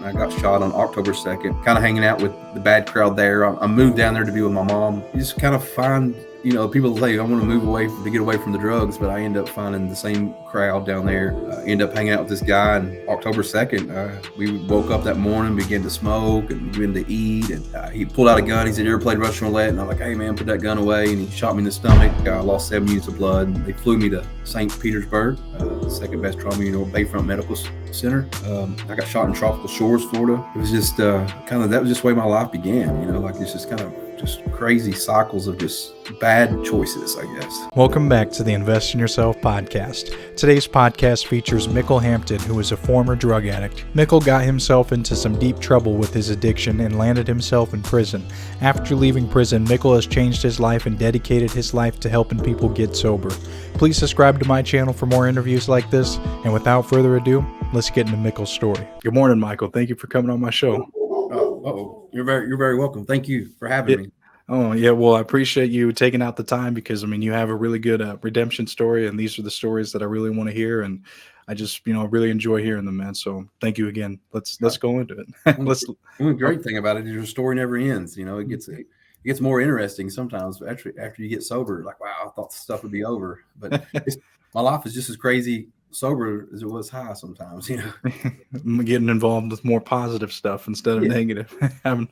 and I got shot on October 2nd, kind of hanging out with the bad crowd there. I moved down there to be with my mom. You just kind of find, people say, I want to move away to get away from the drugs, but I end up finding the same crowd down there. End up hanging out with this guy, and October 2nd, we woke up that morning, began to smoke and began to eat, and he pulled out a gun. He said, "You ever played Russian roulette?" And I'm like, "Hey man, put that gun away." And he shot me in the stomach. I lost 7 units of blood. And they flew me to St. Petersburg, the second best trauma unit, Bayfront Medical Center. I got shot in Tropical Shores, Florida. It was just that was just the way my life began. It's just kind of just crazy cycles of just bad choices, I guess. Welcome back to the Invest in Yourself podcast. Today's podcast features Mikkle Hampton, who is a former drug addict. Mikkle got himself into some deep trouble with his addiction and landed himself in prison. After leaving prison, Mikkle has changed his life and dedicated his life to helping people get sober. Please subscribe to my channel for more interviews like this. And without further ado, let's get into Mikkle's story. Good morning, Michael. Thank you for coming on my show. You're very welcome. Thank you for having me. Oh, yeah. Well, I appreciate you taking out the time because, you have a really good redemption story, and these are the stories that I really want to hear. And I just, really enjoy hearing them, man. So thank you again. Let's go into it. The great thing about it is your story never ends. It gets more interesting sometimes after you get sober. Like, wow, I thought the stuff would be over. But my life is just as crazy sober as it was high sometimes, Getting involved with more positive stuff instead of negative. Having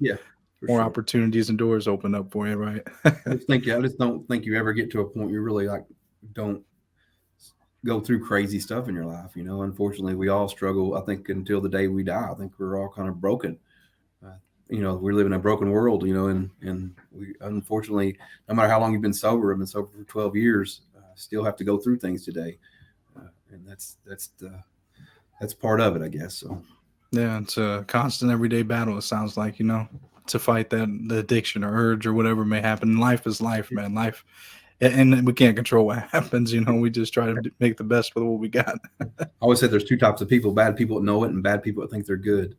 more opportunities and doors open up for you, right? I just don't think you ever get to a point you really don't go through crazy stuff in your life. Unfortunately, we all struggle, I think, until the day we die. I think we're all kind of broken. We live in a broken world, and we, unfortunately, no matter how long you've been sober, I've been sober for 12 years, still have to go through things today. And that's part of it, I guess. So, yeah, it's a constant everyday battle. It sounds like, to fight the addiction or urge or whatever may happen. Life is life, man. Life, and we can't control what happens. We just try to make the best with what we got. I always say there's two types of people: bad people that know it, and bad people that think they're good.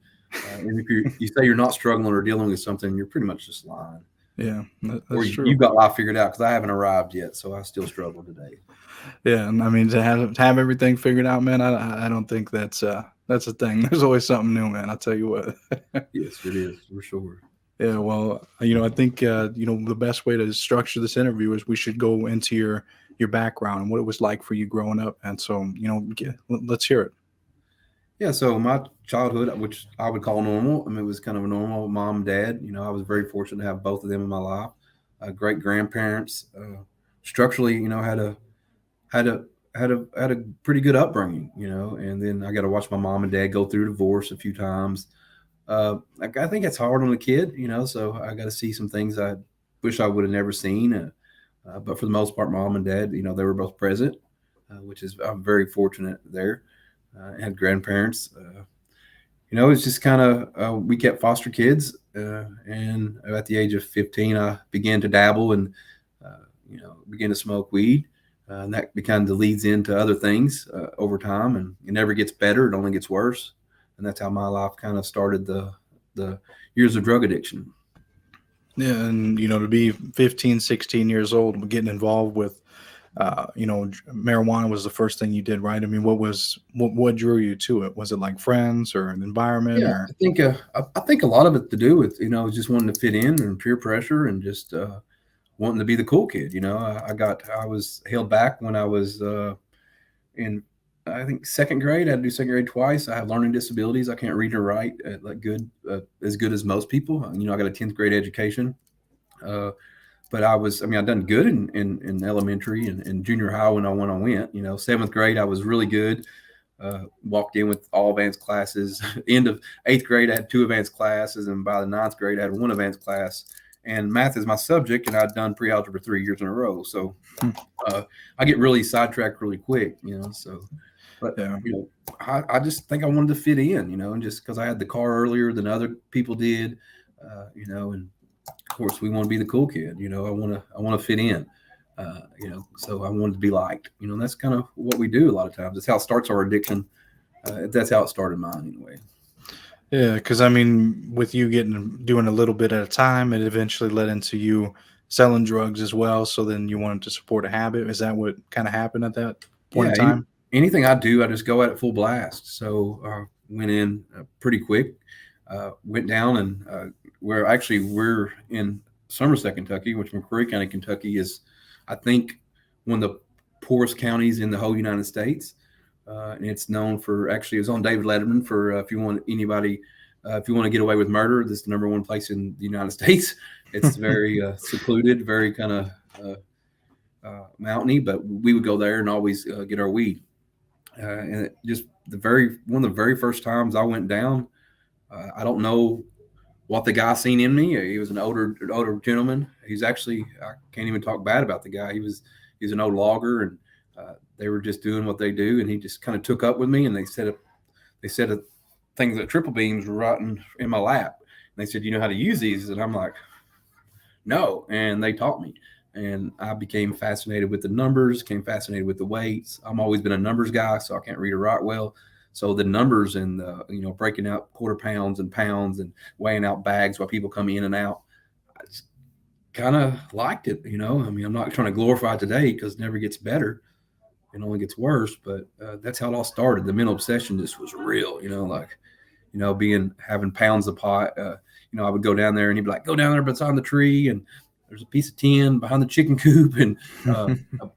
And if you say you're not struggling or dealing with something, you're pretty much just lying. Yeah, or true. You've got life figured out, because I haven't arrived yet, so I still struggle today. Yeah, and to have everything figured out, man, I don't think that's a thing. There's always something new, man. I'll tell you what. Yes, it is, for sure. Yeah, well, I think the best way to structure this interview is we should go into your background and what it was like for you growing up, and so let's hear it. Yeah, so my childhood, which I would call normal, it was kind of a normal mom and dad. I was very fortunate to have both of them in my life. Great grandparents. Structurally, had a pretty good upbringing, and then I got to watch my mom and dad go through divorce a few times. I think it's hard on a kid, so I got to see some things I wish I would have never seen. But for the most part, mom and dad, they were both present, which is, I'm very fortunate there. I had grandparents. It's just kind of, we kept foster kids. And at the age of 15, I began to dabble and, began to smoke weed. And that kind of leads into other things over time, and it never gets better. It only gets worse. And that's how my life kind of started the years of drug addiction. Yeah. And, to be 15, 16 years old, getting involved with, marijuana was the first thing you did, right? What drew you to it? Was it like friends or an environment? Yeah, I think a lot of it to do with, just wanting to fit in and peer pressure and just wanting to be the cool kid. I was held back when I was in, I think, second grade. I had to do second grade twice. I have learning disabilities. I can't read or write as good as most people. I got a 10th grade education. But I'd done good in elementary and junior high when I went. 7th grade, I was really good. Walked in with all advanced classes. End of 8th grade, I had 2 advanced classes. And by the 9th grade, I had 1 advanced class. And math is my subject, and I'd done pre-algebra 3 years in a row. So I get really sidetracked really quick, so. But, yeah. I just think I wanted to fit in, and just because I had the car earlier than other people did, and of course we want to be the cool kid, I want to fit in, so I wanted to be liked, and that's kind of what we do a lot of times. It's how it starts our addiction. That's how it started mine anyway. Yeah, because with you doing a little bit at a time, it eventually led into you selling drugs as well. So then you wanted to support a habit. Is that what kind of happened at that point in time? Anything I do, I just go at it full blast. So went in pretty quick. Went down and we're in Somerset, Kentucky, which McCreary County, Kentucky is, I think, one of the poorest counties in the whole United States. And it's known for, actually, it was on David Letterman for if you want to get away with murder, this is the number one place in the United States. It's very secluded, very kind of mountainy, but we would go there and always get our weed. And just one of the very first times I went down, I don't know what the guy seen in me. He was an older gentleman. He's actually, I can't even talk bad about the guy. He's an old logger, and they were just doing what they do, and he just kind of took up with me, and they said things that triple beams were right in my lap. And they said, "You know how to use these?" And I'm like, "No," and they taught me. And I became fascinated with the numbers, became fascinated with the weights. I'm always been a numbers guy, so I can't read or write well. So the numbers and breaking out quarter pounds and pounds and weighing out bags while people come in and out, I just kind of liked it. I mean, I'm not trying to glorify today because it never gets better. It only gets worse. But that's how it all started. The mental obsession just was real. Having pounds of pot. I would go down there and he'd be like, "Go down there beside the tree and there's a piece of tin behind the chicken coop, and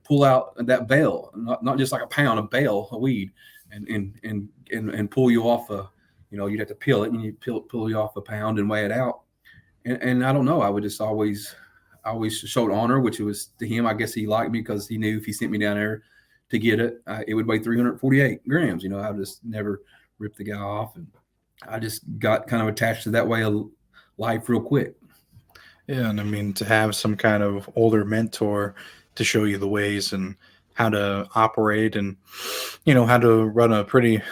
pull out that bale, not just like a pound, a bale of weed, and pull you off you'd have to peel it, and you pull you off a pound and weigh it out. And I don't know, I would just always showed honor, which it was to him. I guess he liked me because he knew if he sent me down there to get it, it would weigh 348 grams. I just never ripped the guy off, and I just got kind of attached to that way of life real quick. Yeah, and I mean, to have some kind of older mentor to show you the ways and how to operate, and how to run a pretty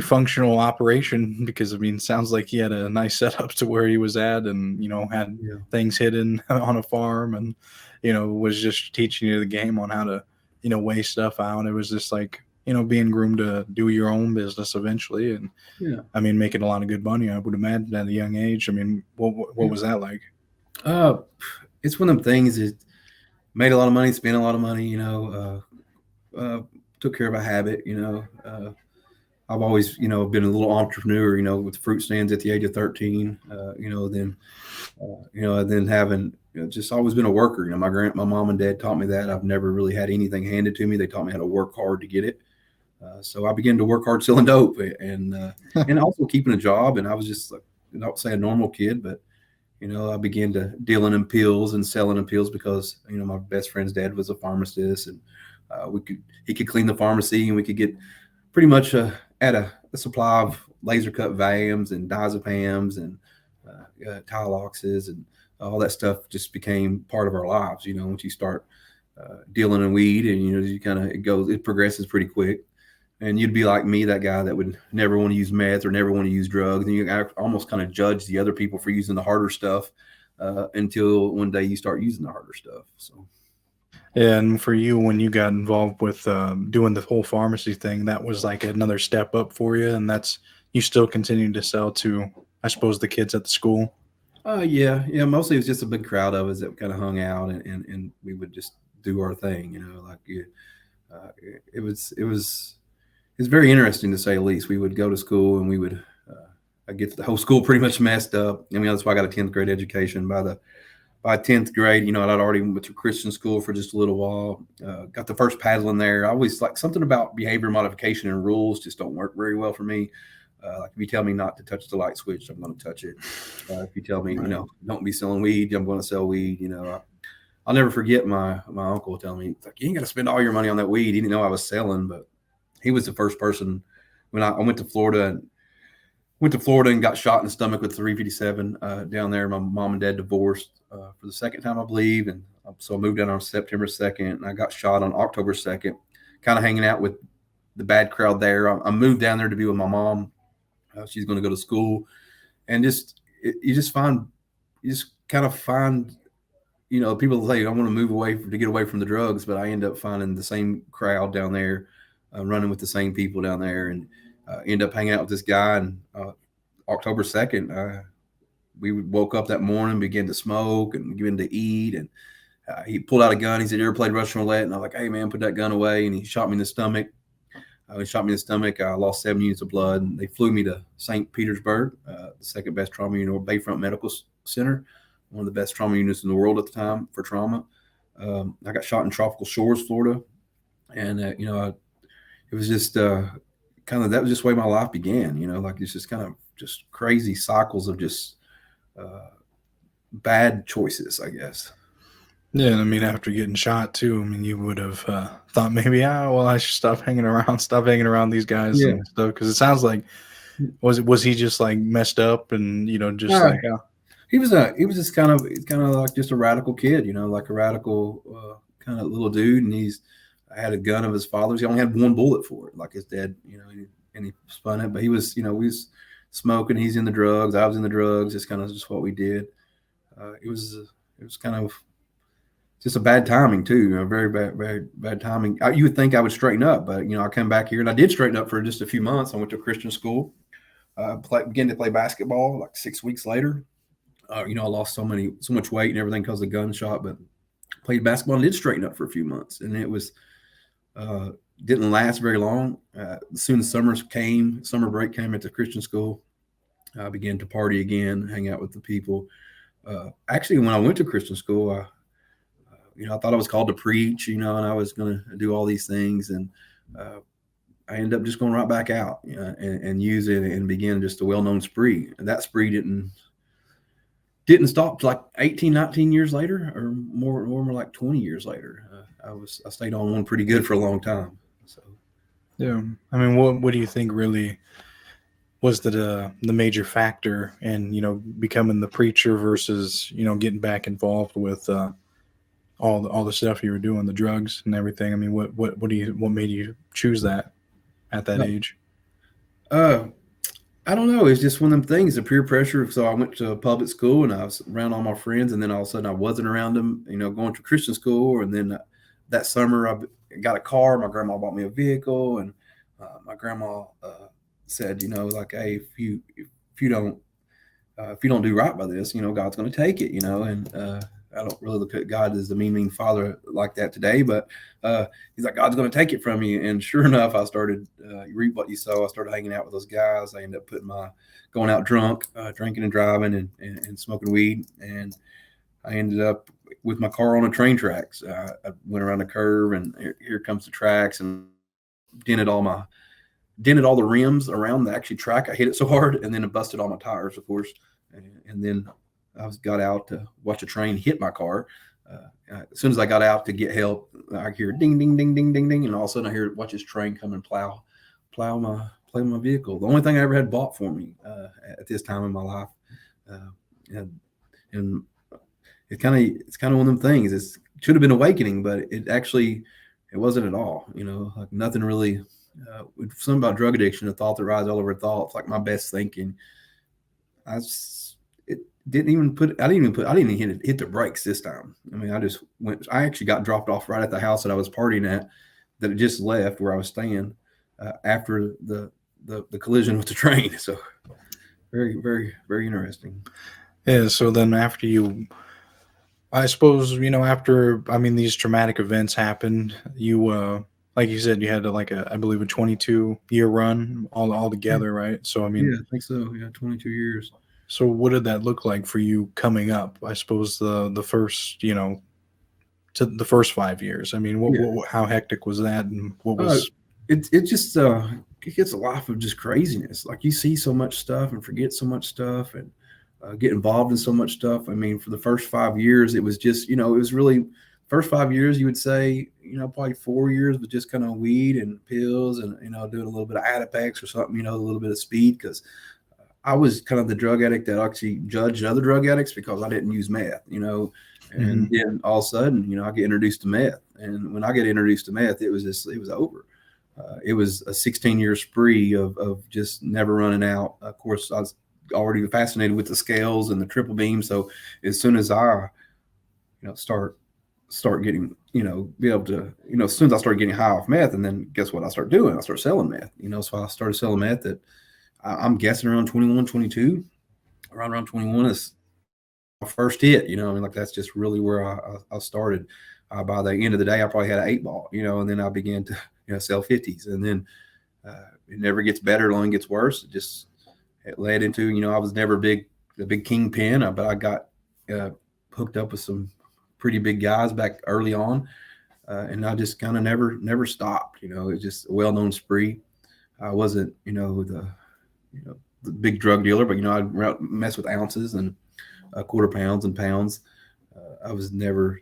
functional operation, because I mean, it sounds like he had a nice setup to where he was at, and had things hidden on a farm, and was just teaching you the game on how to weigh stuff out. It was just like being groomed to do your own business eventually, and I mean, making a lot of good money, I would imagine, at a young age. I mean, what was that like? It's one of them things that made a lot of money, spent a lot of money, took care of a habit, I've always, been a little entrepreneur, with fruit stands at the age of 13, then having, just always been a worker. My mom and dad taught me that. I've never really had anything handed to me. They taught me how to work hard to get it. So I began to work hard selling dope and also keeping a job. And I was just, like, I don't say a normal kid, but I began to dealing in pills and selling in pills because, my best friend's dad was a pharmacist, and he could clean the pharmacy, and we could get pretty much at a supply of laser cut Valiums and diazepams and Tyloxes, and all that stuff just became part of our lives. Once you start dealing in weed, and, you kind of, it progresses pretty quick. And you'd be like me, that guy that would never want to use meth or never want to use drugs. And you almost kind of judge the other people for using the harder stuff until one day you start using the harder stuff. So, and for you, when you got involved with doing the whole pharmacy thing, that was like another step up for you. And you still continued to sell to, I suppose, the kids at the school. Yeah. Mostly it was just a big crowd of us that kind of hung out, and we would just do our thing. It's very interesting, to say the least. We would go to school, and we would get the whole school pretty much messed up. I mean, that's why I got a 10th grade education. By 10th grade, I'd already went to Christian school for just a little while. Got the first paddle in there. I always, like, something about behavior modification and rules just don't work very well for me. Like, if you tell me not to touch the light switch, I'm going to touch it. If you tell me, don't be selling weed, I'm going to sell weed. I'll never forget my uncle telling me, like, "You ain't got to spend all your money on that weed." He didn't know I was selling, but he was the first person when I went to Florida and got shot in the stomach with 357 down there. My mom and dad divorced for the second time, I believe. And so I moved down on September 2nd, and I got shot on October 2nd, kind of hanging out with the bad crowd there. I moved down there to be with my mom. She's going to go to school, and you just kind of find, people say, "I want to move away to get away from the drugs," but I end up finding the same crowd down there, running with the same people down there, and end up hanging out with this guy. And October 2nd, we woke up that morning, began to smoke and begin to eat, and he pulled out a gun. He said, "You ever played Russian roulette?" And I'm like, "Hey man, put that gun away." And he shot me in the stomach. They shot me in the stomach. I lost 7 units of blood. And they flew me to St. Petersburg, the second best trauma unit, or Bayfront Medical Center, one of the best trauma units in the world at the time for trauma. I got shot in Tropical Shores, Florida, and it was just kind of, that was just the way my life began. Like it's just kind of just crazy cycles of just bad choices, I guess. Yeah, and I mean, after getting shot too, I mean, you would have thought maybe, well, I should stop hanging around these guys Yeah. and stuff. Because it sounds like, was he just like messed up and just like, oh. He was just kind of like just a radical kid, like a radical kind of little dude, and I had a gun of his father's. He only had one bullet for it, like his dad, and he spun it. But he was, we was smoking. He's in the drugs. I was in the drugs. It's kind of just what we did. It was kind of just a bad timing too. Very bad timing. You would think I would straighten up, but I come back here and I did straighten up for just a few months. I went to a Christian school. Began to play basketball like 6 weeks later. I lost so much weight and everything because of the gunshot, but played basketball and did straighten up for a few months. And it was, didn't last very long. As soon as summer break came at the Christian school, I began to party again, hang out with the people. Actually, when I went to Christian school, I thought I was called to preach, and I was going to do all these things. And I ended up just going right back out and use it and began just a well-known spree. And that spree didn't stop like 18, 19 years later, or more like 20 years later. I stayed on one pretty good for a long time. So, yeah. I mean, what do you think really was the major factor in, becoming the preacher versus, getting back involved with all the stuff you were doing, the drugs and everything? I mean, what made you choose that at that age? I don't know. It's just one of them things, the peer pressure. So I went to public school and I was around all my friends, and then all of a sudden I wasn't around them, going to Christian school. And then that summer I got a car. My grandma bought me a vehicle, and my grandma said, like, hey, if you don't do right by this, God's going to take it, and I don't really look at God as the mean father like that today, but he's like, God's going to take it from you. And sure enough, I started, you reap what you sow. I started hanging out with those guys. I ended up going out drunk, drinking and driving and smoking weed. And I ended up with my car on a train tracks. I went around the curve, and here comes the tracks, and dented all the rims around the actual track. I hit it so hard, and then it busted all my tires, of course. And then I got out to watch a train hit my car. As soon as I got out to get help, I hear ding, ding, ding, ding, ding, ding. And all of a sudden I watch this train come and plow my vehicle. The only thing I ever had bought for me at this time in my life. And it's kind of one of them things. It should have been awakening, but it wasn't at all, like nothing really, something about drug addiction, a thought that rides all over thoughts, like my best thinking. I didn't even hit the brakes this time. I mean, I actually got dropped off right at the house that I was partying at, that it just left where I was staying after the collision with the train. So very, very, very interesting. Yeah. So then after I suppose, after, these traumatic events happened, you, like you said, you had I believe a 22-year run all together, right? So, I I think so. Yeah. 22 years. So what did that look like for you coming up? I suppose the first, to the first 5 years. I mean, how hectic was that, and what was? It just it gets a life of just craziness. Like you see so much stuff and forget so much stuff, and get involved in so much stuff. I mean, for the first 5 years, it was just it was really first 5 years. You would say probably 4 years with just kind of weed and pills and doing a little bit of Adipex or something. A little bit of speed, because I was kind of the drug addict that actually judged other drug addicts because I didn't use meth, and then all of a sudden, I get introduced to meth. And when I get introduced to meth, it was over. It was a 16-year spree of just never running out. Of course, I was already fascinated with the scales and the triple beam. So as soon as I, start getting, be able to, as soon as I started getting high off meth, and then guess what I start doing? I start selling meth, so I started selling meth at, I'm guessing around 21, 22. Around 21 is my first hit. Like that's just really where I started. By the end of the day, I probably had an 8 ball. And then I began to sell 50s, and then It never gets better, it only gets worse. It led into, I was never a big kingpin, but I got uh, hooked up with some pretty big guys back early on, and I just kind of never stopped. It's just a well known spree. I wasn't, the big drug dealer, but I'd mess with ounces and quarter pounds and pounds. I was never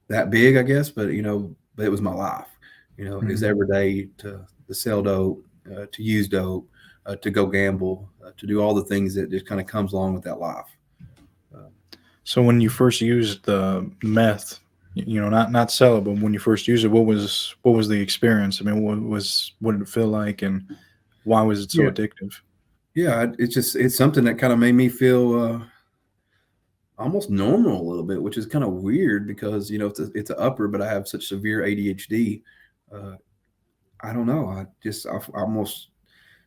that big, I guess, but it was my life. It's Mhm. every day to sell dope, to use dope, to go gamble, to do all the things that just kind of comes along with that life. Uh, So when you first used the meth, not sell it, but when you first used it, what was the experience? I mean, what did it feel like, and why was it so yeah, addictive? yeah. It's something that kind of made me feel almost normal a little bit, which is kind of weird because it's an upper, but I have such severe ADHD. Uh, I don't know. I almost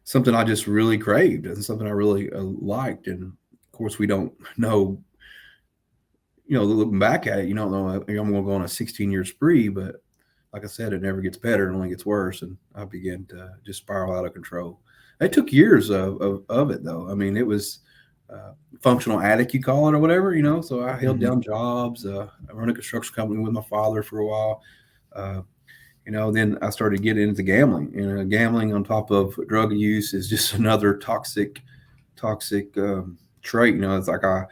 something I just really craved and something I really liked. And of course, we don't know. Looking back at it, you don't know. I'm going to go on a 16-year spree, but like I said, it never gets better; it only gets worse. And I began to just spiral out of control. It took years of it, though. I mean, it was uh, functional addict, you call it, or whatever. So I held Mhm. down jobs. I run a construction company with my father for a while. Uh, then I started getting into gambling. Gambling on top of drug use is just another toxic trait. It's like I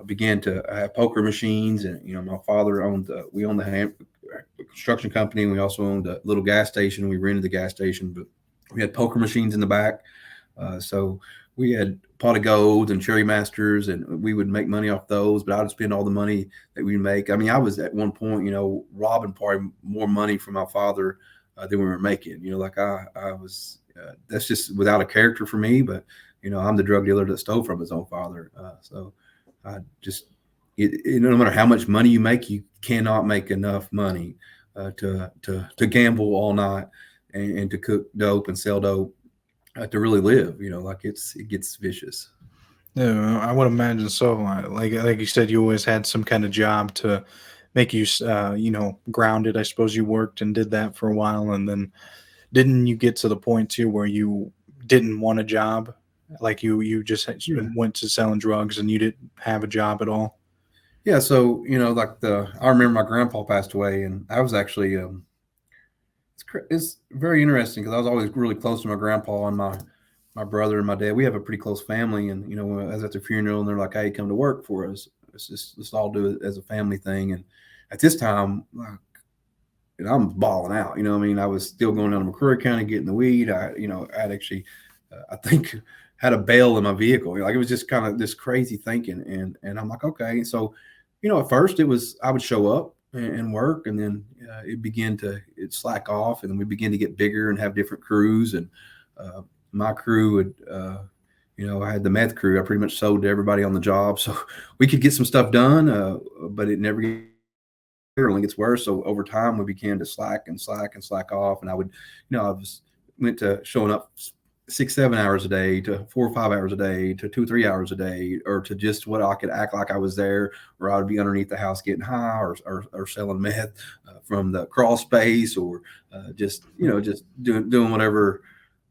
began to have poker machines, and my father owned. We owned the construction company, and we also owned a little gas station. We rented the gas station, but we had poker machines in the back. So we had pot of golds and cherry masters, and we would make money off those. But I'd spend all the money that we make. I mean, I was at one point, robbing probably more money from my father than we were making. Like I was. That's just without a character for me. But I'm the drug dealer that stole from his own father. So I just, no matter how much money you make, you cannot make enough money to gamble all night and to cook dope and sell dope to really live. Like it gets vicious. Yeah, I would imagine so. Like you said, you always had some kind of job to make you, grounded. I suppose you worked and did that for a while, and then didn't you get to the point too where you didn't want a job? Like you just Yeah. went to selling drugs and you didn't have a job at all? Yeah. So like I remember my grandpa passed away, and I was actually it's very interesting because I was always really close to my grandpa and my brother and my dad. We have a pretty close family, and I was at the funeral, and they're like, "Hey, come to work for us. Let's all do it as a family thing." And at this time, like, and I'm balling out. I mean, I was still going down to McCrory County getting the weed. I'd actually, I think, had a bail in my vehicle. Like it was just kind of this crazy thinking, and I'm like, okay. So, at first it was I would show up and work, and then it slack off, and then we begin to get bigger and have different crews, and uh, my crew would. I had the meth crew. I pretty much sold to everybody on the job, so we could get some stuff done, but it never it only gets worse. So over time, we began to slack and slack and slack off. And I would, I was went to showing up 6, 7 hours a day to 4 or 5 hours a day to 2, 3 hours a day, or to just what I could act like I was there, or I would be underneath the house getting high, or selling meth from the crawl space, or just doing whatever.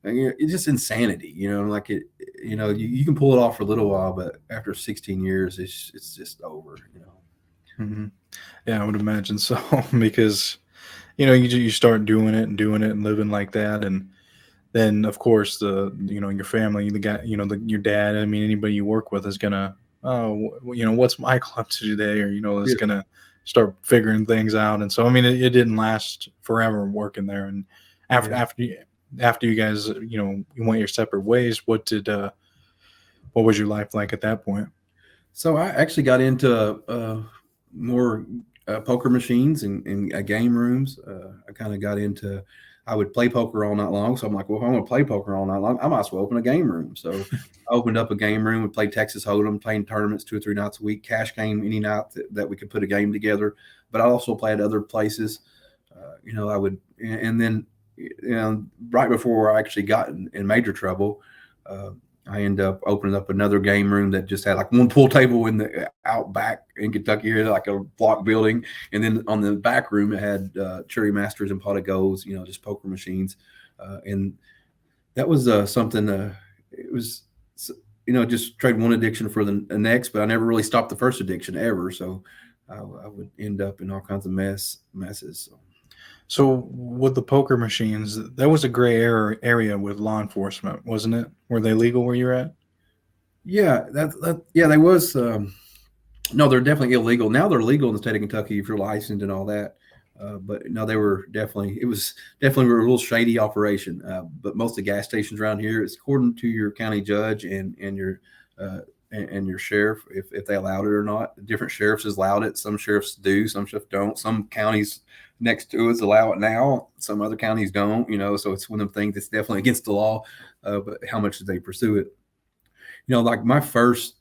It's just insanity, like it. You can pull it off for a little while, but after 16 years, it's just over. Hmm. Yeah, I would imagine so because you start doing it and living like that, and then of course your family, the guy, your dad. I mean, anybody you work with is gonna, oh, what's Michael up to today, or is Yeah. gonna start figuring things out. And so I mean, it didn't last forever working there. And after Yeah. after you, after you guys, you went your separate ways. What was your life like at that point? So I actually got into more poker machines and game rooms. I kind of got into. I would play poker all night long. So I'm like, well, if I'm going to play poker all night long, I might as well open a game room. So I opened up a game room. We played Texas Hold'em, playing tournaments 2 or 3 nights a week, cash game any night that we could put a game together. But I also played other places. I would, and then right before I actually got in major trouble. Uh, I ended up opening up another game room that just had like one pool table in the out back in Kentucky here, like a block building, and then on the back room it had cherry masters and pot of golds, just poker machines, and that was something. It was, just trade one addiction for the next, but I never really stopped the first addiction ever. So I would end up in all kinds of messes. So. So with the poker machines, that was a gray area with law enforcement, wasn't it? Were they legal where you're at? Yeah, yeah, they was. No, they're definitely illegal. Now they're legal in the state of Kentucky if you're licensed and all that. But no, they were definitely. It was definitely a real shady operation. But most of the gas stations around here, it's according to your county judge and your and your sheriff if they allowed it or not. Different sheriffs has allowed it. Some sheriffs do. Some sheriffs don't. Some counties next to us allow it now. Some other counties don't. So it's one of them things that's definitely against the law. But how much do they pursue it? Like my first.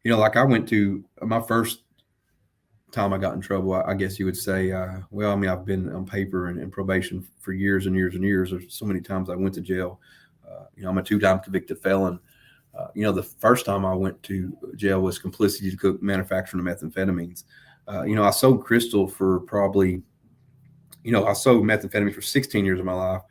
Like I went to my first time I got in trouble, I guess you would say, well, I mean, I've been on paper and probation for years and years and years. There's so many times I went to jail. I'm a 2-time convicted felon. The first time I went to jail was complicity to cook manufacturing of methamphetamines. I sold crystal for probably, I sold methamphetamine for 16 years of my life.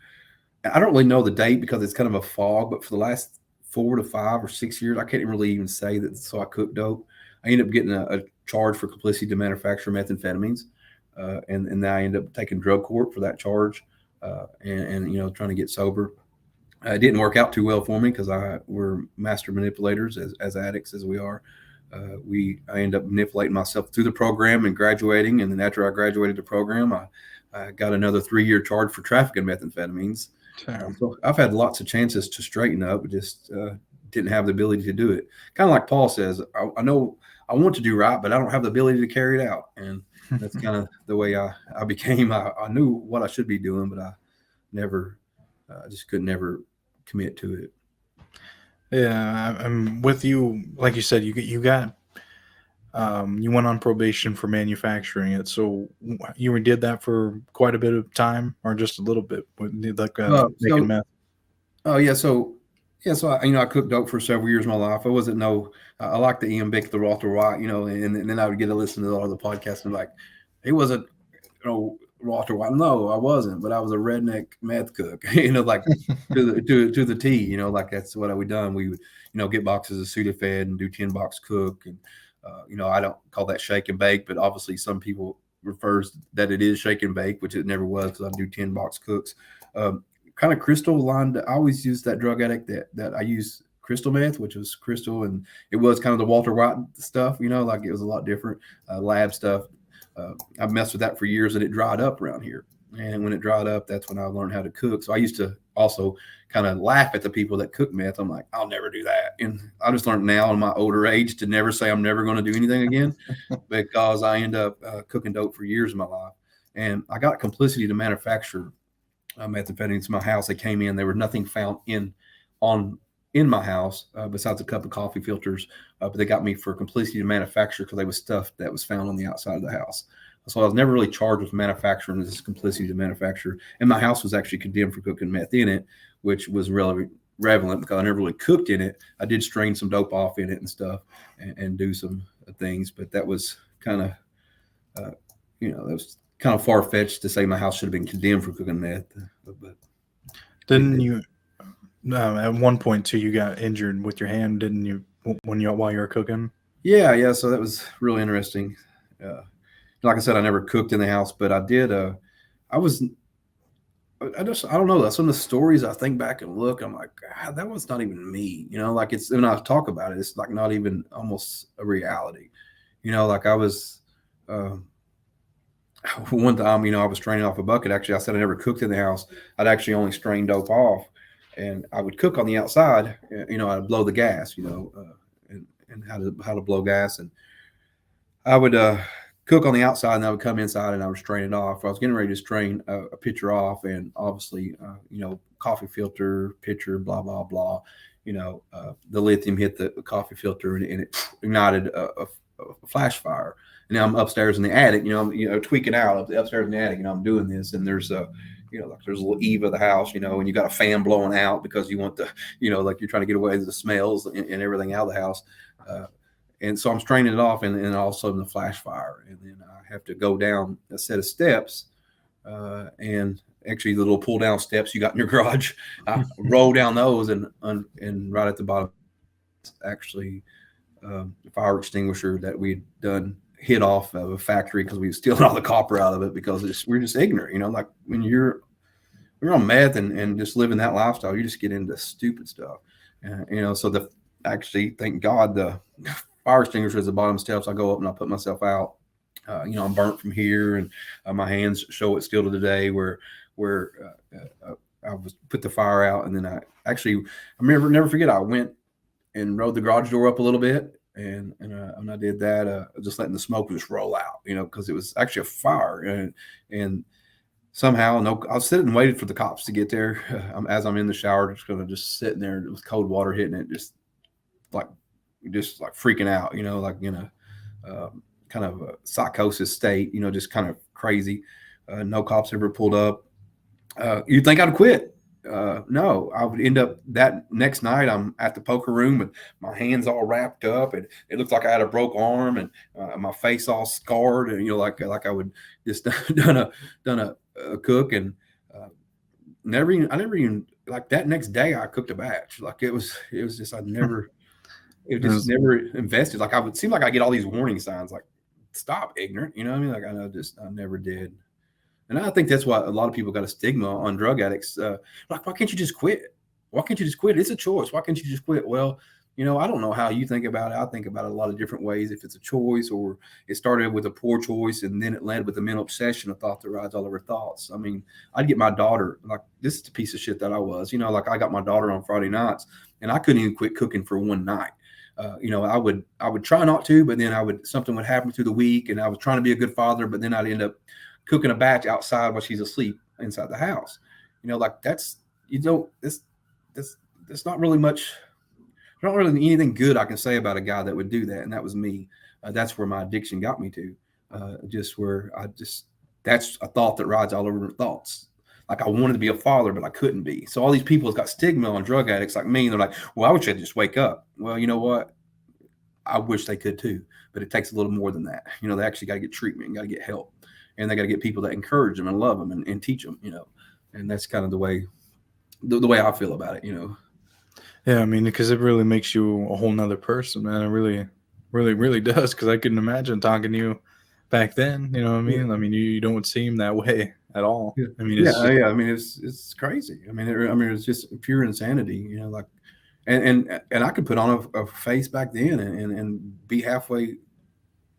I don't really know the date because it's kind of a fog, but for the last 4 to 5 or 6 years, I can't really even say that. So I cooked dope. I ended up getting a charge for complicity to manufacture methamphetamines, and then I ended up taking drug court for that charge, and trying to get sober. It didn't work out too well for me because we're master manipulators as addicts as we are. I ended up manipulating myself through the program and graduating, and then after I graduated the program, I got another 3-year charge for trafficking methamphetamines. So I've had lots of chances to straighten up, just didn't have the ability to do it. Kind of like Paul says, I know I want to do right, but I don't have the ability to carry it out. And that's kind of the way I became. I knew what I should be doing, but I never, just could never commit to it. Yeah, I'm with you. Like you said, you got you went on probation for manufacturing it. So you did that for quite a bit of time, or just a little bit, like making meth. Oh yeah, so I cooked dope for several years of my life. I like the Ian Bick, the Walter White, and then I would get to listen to all the podcasts and like, he wasn't, Walter White. No, I wasn't, but I was a redneck meth cook, like to the T, like that's what we done. We would, get boxes of Sudafed and do 10 box cook. And, I don't call that shake and bake, but obviously some people refers that it is shake and bake, which it never was because I do 10 box cooks. Kind of crystal line. I always use that drug addict that I use crystal meth, which was crystal, and it was kind of the Walter White stuff, like it was a lot different lab stuff. I messed with that for years, and it dried up around here. And when it dried up, that's when I learned how to cook. So I used to also kind of laugh at the people that cook meth. I'm like, I'll never do that. And I just learned now in my older age to never say I'm never going to do anything again because I end up cooking dope for years of my life. And I got complicity to manufacture methamphetamines in my house. They came in. There was nothing found in my house besides a couple of coffee filters. But they got me for complicity to manufacture because they was stuff that was found on the outside of the house. So I was never really charged with manufacturing. This complicity to manufacture. And my house was actually condemned for cooking meth in it, which was relevant because I never really cooked in it. I did strain some dope off in it and stuff and do some things. But that was kind of, that was kind of far-fetched to say my house should have been condemned for cooking meth. But didn't you, at one point too, you got injured with your hand, didn't you, while you were cooking? Yeah. So that was really interesting. Like I said, I never cooked in the house, but I did. I don't know. Some of the stories I think back and look, I'm like, God, that was not even me. Like it's when I talk about it, it's like not even almost a reality. Like I was one time, I was straining off a bucket. Actually, I said I never cooked in the house. I'd actually only strained dope off, and I would cook on the outside. I'd blow the gas. And how to blow gas, and I would cook on the outside, and I would come inside and I would strain it off. I was getting ready to strain a pitcher off, and obviously, coffee filter, pitcher, blah, blah, blah. The lithium hit the coffee filter and it ignited a flash fire. And now I'm upstairs in the attic, I'm tweaking out upstairs in the attic, I'm doing this, and there's there's a little eave of the house, and you got a fan blowing out because you want the, like you're trying to get away with the smells and everything out of the house. And so I'm straining it off, and all of a sudden the flash fire, and then I have to go down a set of steps, and actually the little pull down steps you got in your garage. I roll down those, and right at the bottom, actually a fire extinguisher that we'd done hit off of a factory because we were stealing all the copper out of it because we're just ignorant, like when you're on meth and just living that lifestyle, you just get into stupid stuff. So actually, thank God, the fire extinguisher is the bottom steps. I go up and I put myself out. I'm burnt from here, and my hands show it still to the day where I was put the fire out, and then I never forget. I went and rode the garage door up a little bit, and I did that, just letting the smoke just roll out, because it was actually a fire, and somehow, no, I was sitting and waited for the cops to get there. As I'm in the shower, just sitting there with cold water hitting it, just like freaking out, like in a kind of a psychosis state, just kind of crazy. No cops ever pulled up. You'd think I'd quit. No, I would end up that next night. I'm at the poker room with my hands all wrapped up, and it looked like I had a broke arm, and my face all scarred, and like I would just done a cook, and I never even like that next day I cooked a batch. Like it was just never invested. Like I would seem like I get all these warning signs like stop ignorant, what I mean? Like I never did. And I think that's why a lot of people got a stigma on drug addicts. Like, why can't you just quit? Why can't you just quit? It's a choice. Why can't you just quit? Well, I don't know how you think about it. I think about it a lot of different ways. If it's a choice, or it started with a poor choice and then it led with a mental obsession, a thought that rides all over thoughts. I mean, I'd get my daughter, like, this is the piece of shit that I was, like I got my daughter on Friday nights and I couldn't even quit cooking for one night. I would try not to, but then something would happen through the week, and I was trying to be a good father, but then I'd end up cooking a batch outside while she's asleep inside the house. Like that's not really much, not really anything good I can say about a guy that would do that. And that was me. That's where my addiction got me to. That's a thought that rides all over thoughts. Like I wanted to be a father, but I couldn't be. So all these people have got stigma on drug addicts like me. And they're like, well, I wish I'd just wake up. Well, you know what? I wish they could too, but it takes a little more than that. They actually got to get treatment and got to get help. And they got to get people that encourage them and love them and teach them, and that's kind of the way I feel about it, Yeah, I mean, because it really makes you a whole nother person, man. It really, really, really does. Because I couldn't imagine talking to you back then. You know what I mean? Yeah. I mean, you don't seem that way at all. Yeah. I mean, I mean, it's crazy. I mean, it's just pure insanity. Like, and I could put on a face back then and be halfway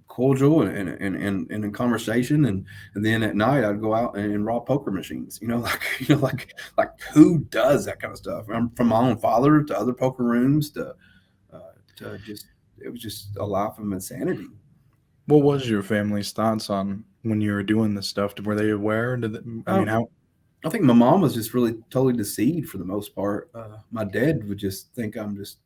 cordial and in conversation, and then at night I'd go out and rob poker machines. Like who does that kind of stuff? From my own father to other poker rooms to just, it was just a life of insanity. What was your family's thoughts on when you were doing this stuff? Were they aware? How? I think my mom was just really totally deceived for the most part. My dad would just think I'm just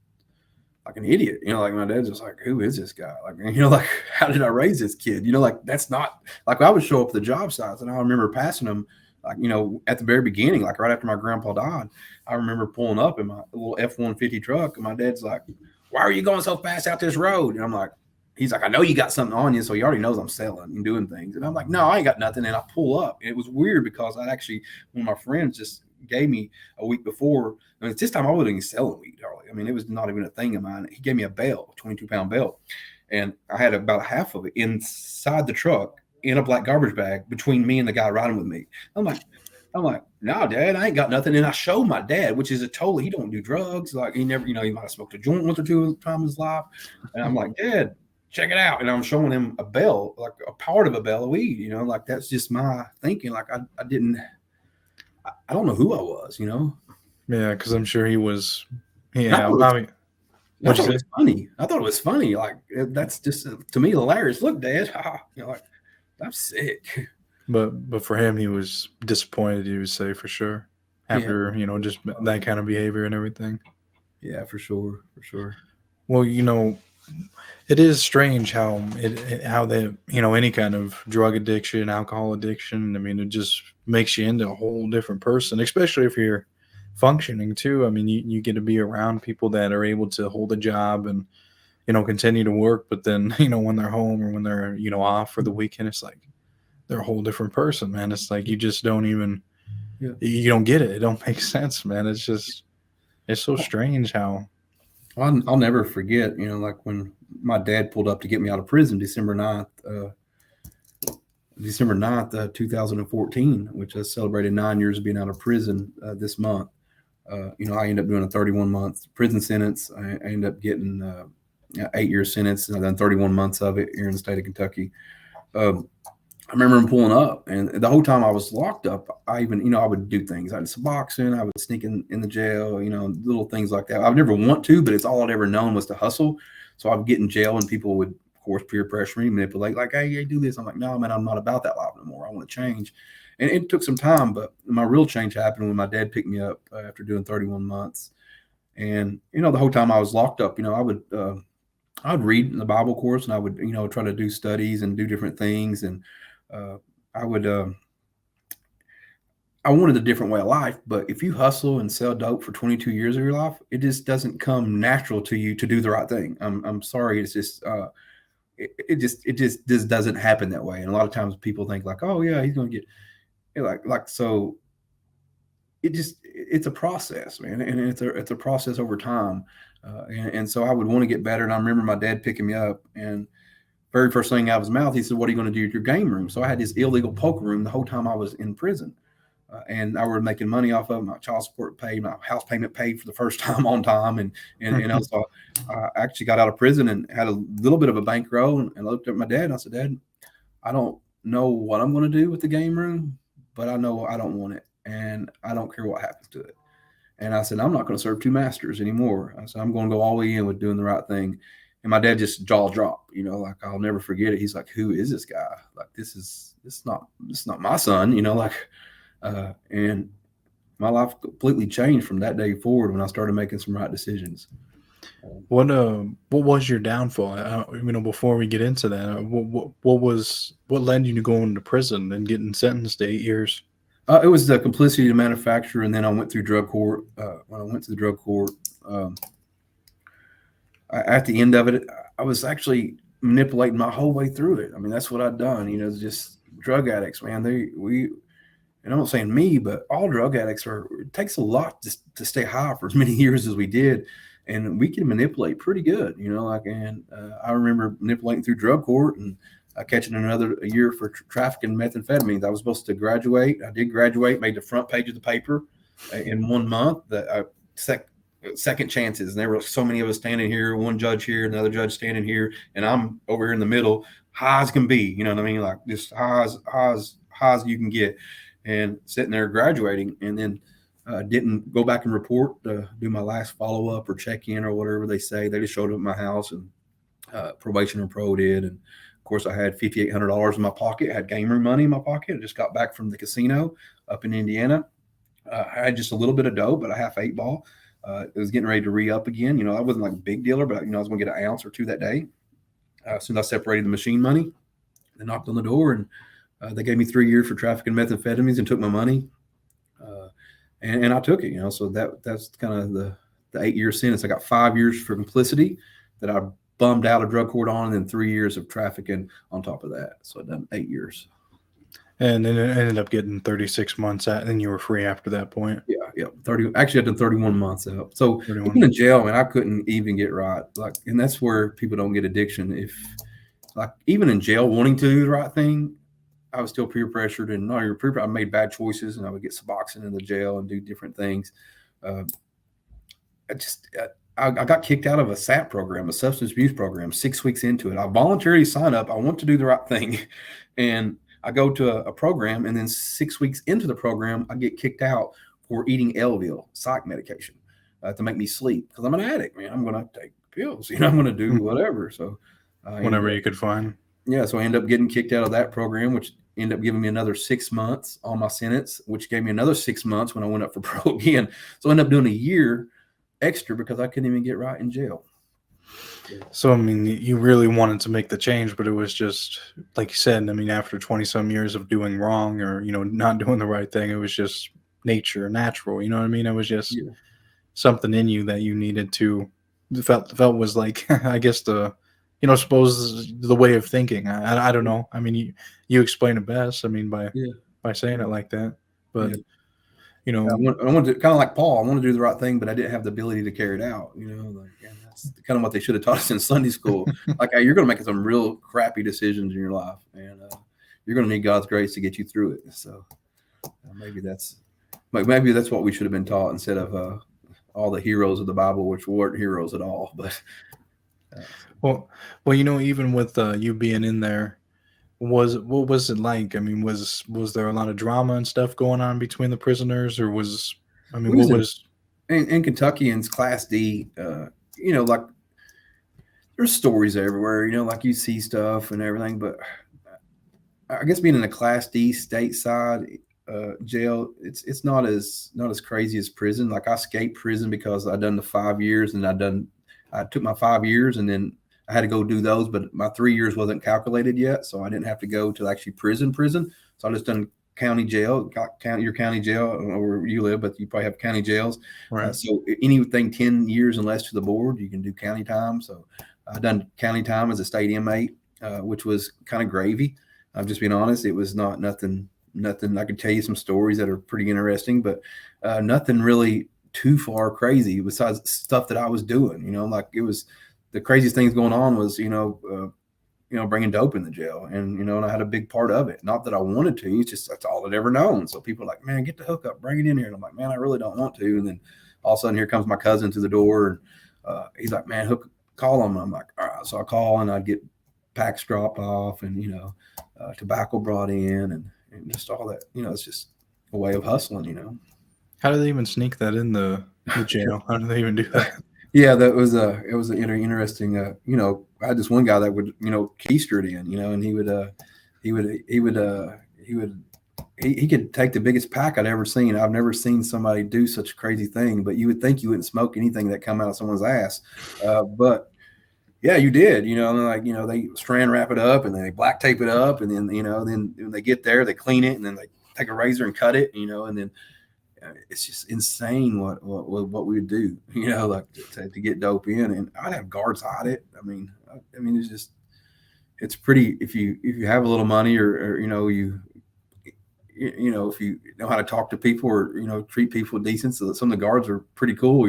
like an idiot, like my dad's just like, who is this guy? Like, like, how did I raise this kid? Like, that's not like I would show up at the job sites, and I remember passing them, like, at the very beginning, like right after my grandpa died, I remember pulling up in my little F-150 truck, and my dad's like, why are you going so fast out this road? And I'm like, he's like, I know you got something on you, so he already knows I'm selling and doing things. And I'm like, no, I ain't got nothing. And I pull up, and it was weird because one of my friends just gave me a week before. I mean, this time I wasn't even selling weed, hardly. I mean, it was not even a thing of mine. He gave me a belt, a 22-pound belt, and I had about half of it inside the truck in a black garbage bag between me and the guy riding with me. I'm like, no, Dad, I ain't got nothing. And I showed my dad, which is he don't do drugs. Like he never, he might have smoked a joint once or two times in his life. And I'm like, Dad, check it out. And I'm showing him a bell, like a part of a bell of weed, like that's just my thinking. Like I don't know who I was, Yeah, because I'm sure he was. Yeah, I thought it was funny. I thought it was funny. Like that's just to me hilarious. Look, Dad, like I'm sick. But for him, he was disappointed. You would say for sure after just that kind of behavior and everything. Yeah, for sure. Well, it is strange how they any kind of drug addiction, alcohol addiction. I mean, it just makes you into a whole different person, especially if you're functioning too. I mean, you get to be around people that are able to hold a job and continue to work, but then when they're home or when they're off for the weekend, it's like they're a whole different person, man. It's like you just don't even Yeah. You don't get it. It don't make sense, man. It's so strange how. I'll never forget, like when my dad pulled up to get me out of prison December 9th, 2014, which I celebrated 9 years of being out of prison this month. I ended up doing a 31-month prison sentence. I ended up getting 8-year sentence, and I've done 31 months of it here in the state of Kentucky. I remember him pulling up, and the whole time I was locked up, I even, I would do things. I did some boxing. I would sneak in the jail, little things like that. I would never want to, but it's all I'd ever known was to hustle. So I would get in jail, and people would, of course, peer pressure me, manipulate, like, hey, do this. I'm like, no, man, I'm not about that life anymore. I want to change. And it took some time, but my real change happened when my dad picked me up after doing 31 months. And, the whole time I was locked up, I'd read in the Bible course, and I would, try to do studies and do different things. And I wanted a different way of life, but if you hustle and sell dope for 22 years of your life, it just doesn't come natural to you to do the right thing. I'm sorry. It's just, it just doesn't happen that way. And a lot of times people think like, oh yeah, he's going to get so it's a process, man. And it's a process over time. And so I would want to get better. And I remember my dad picking me up, and very first thing out of his mouth, he said, what are you going to do at your game room? So I had this illegal poker room the whole time I was in prison. And I was making money off of my child support paid, my house payment paid for the first time on time. And also I actually got out of prison and had a little bit of a bankroll, and I looked at my dad and I said, Dad, I don't know what I'm going to do with the game room, but I know I don't want it. And I don't care what happens to it. And I said, I'm not going to serve two masters anymore. I said, I'm going to go all the way in with doing the right thing. And my dad just jaw dropped, like I'll never forget it. He's like, who is this guy? Like, this is not my son, and my life completely changed from that day forward when I started making some right decisions. What was your downfall? Before we get into that, what led you to going to prison and getting sentenced to 8 years? It was the complicity to manufacture, and then I went through drug court. When I went to the drug court, at the end of it, I was actually manipulating my whole way through it. I mean, that's what I'd done. Just drug addicts, man. And I'm not saying me, but all drug addicts it takes a lot to stay high for as many years as we did. And we can manipulate pretty good, I remember manipulating through drug court and catching another year for trafficking methamphetamines. I was supposed to graduate. I did graduate, made the front page of the paper in 1 month. Second chances. And there were so many of us standing here, one judge here, another judge standing here, and I'm over here in the middle, high as can be, you know what I mean? Like just high as you can get, and sitting there graduating, and then didn't go back and report to do my last follow-up or check-in or whatever they say. They just showed up at my house, and probation and pro did. And of course I had $5,800 in my pocket, had game room money in my pocket. I just got back from the casino up in Indiana. I had just a little bit of dope, but a half 8-ball. It was getting ready to re-up again. I wasn't like a big dealer, but I was going to get an ounce or two that day. As soon as I separated the machine money, they knocked on the door, and they gave me 3 years for trafficking methamphetamines and took my money. And I took it, so that's kind of the 8-year sentence. I got 5 years for complicity that I bummed out of drug court on, and then 3 years of trafficking on top of that. So I've done 8 years. And then it ended up getting 36 months out, and then you were free after that point. Yeah. 30. Actually, I did 31 months out. So even in jail, man, I couldn't even get right. And that's where people don't get addiction. If even in jail, wanting to do the right thing, I was still peer pressured, and I made bad choices, and I would get Suboxone in the jail and do different things. I got kicked out of a SAP program, a substance abuse program, 6 weeks into it. I voluntarily signed up. I want to do the right thing, and I go to a program, and then 6 weeks into the program, I get kicked out for eating Elvil, psych medication, to make me sleep, because I'm an addict, man. I'm going to take pills. I'm going to do whatever. So whenever you could find. Yeah, so I ended up getting kicked out of that program, which ended up giving me another 6 months on my sentence, which gave me another 6 months when I went up for parole again. So I ended up doing a year extra because I couldn't even get right in jail. So, you really wanted to make the change, but it was just, like you said, after 20-some years of doing wrong or, not doing the right thing, it was just natural, you know what I mean? It was just something in you that you needed to, felt was like, I guess suppose the way of thinking. I don't know. You explain it best, by saying it like that. But you know. I wanted to kind of like Paul. I want to do the right thing, but I didn't have the ability to carry it out. And that's kind of what they should have taught us in Sunday school. Like, hey, you're going to make some real crappy decisions in your life, and you're going to need God's grace to get you through it. So maybe that's what we should have been taught instead of all the heroes of the Bible, which weren't heroes at all. But well, even with you being in there, what was it like? I mean, was there a lot of drama and stuff going on between the prisoners, or we what was was? in Kentuckians Class D. Like there's stories everywhere. Like you see stuff and everything, but I guess being in a Class D stateside jail, it's not as crazy as prison. Like I escaped prison because I done the 5 years, and I took my 5 years, and then I had to go do those, but my 3 years wasn't calculated yet, so I didn't have to go to actually prison. So I just done county jail, your county jail, I don't know where you live, but you probably have county jails. Right. So anything 10 years and less to the board, you can do county time. So I done county time as a state inmate, which was kind of gravy. I'm just being honest. It was not nothing. I could tell you some stories that are pretty interesting, but nothing really too far crazy besides stuff that I was doing. Like it was the craziest things going on was bringing dope in the jail, and I had a big part of it. Not that I wanted to. It's just that's all I'd ever known. So people are like, man, get the hookup, bring it in here. And I'm like, man, I really don't want to. And then all of a sudden, here comes my cousin to the door, and he's like, man, call him. And I'm like, all right. So I call, and I'd get packs dropped off, and tobacco brought in, and just all that. It's just a way of hustling. How do they even sneak that in the jail? How do they even do that? Yeah, it was an interesting. I had this one guy that would keister it in, and he could take the biggest pack I'd ever seen. I've never seen somebody do such a crazy thing. But you would think you wouldn't smoke anything that come out of someone's ass, but yeah, you did. And they strand wrap it up, and then they black tape it up, and then then when they get there, they clean it, and then they take a razor and cut it, and then. It's just insane what we would do, like to get dope in, and I'd have guards hide it. I mean, it's pretty if you have a little money or if you know how to talk to people or treat people decent. So some of the guards are pretty cool.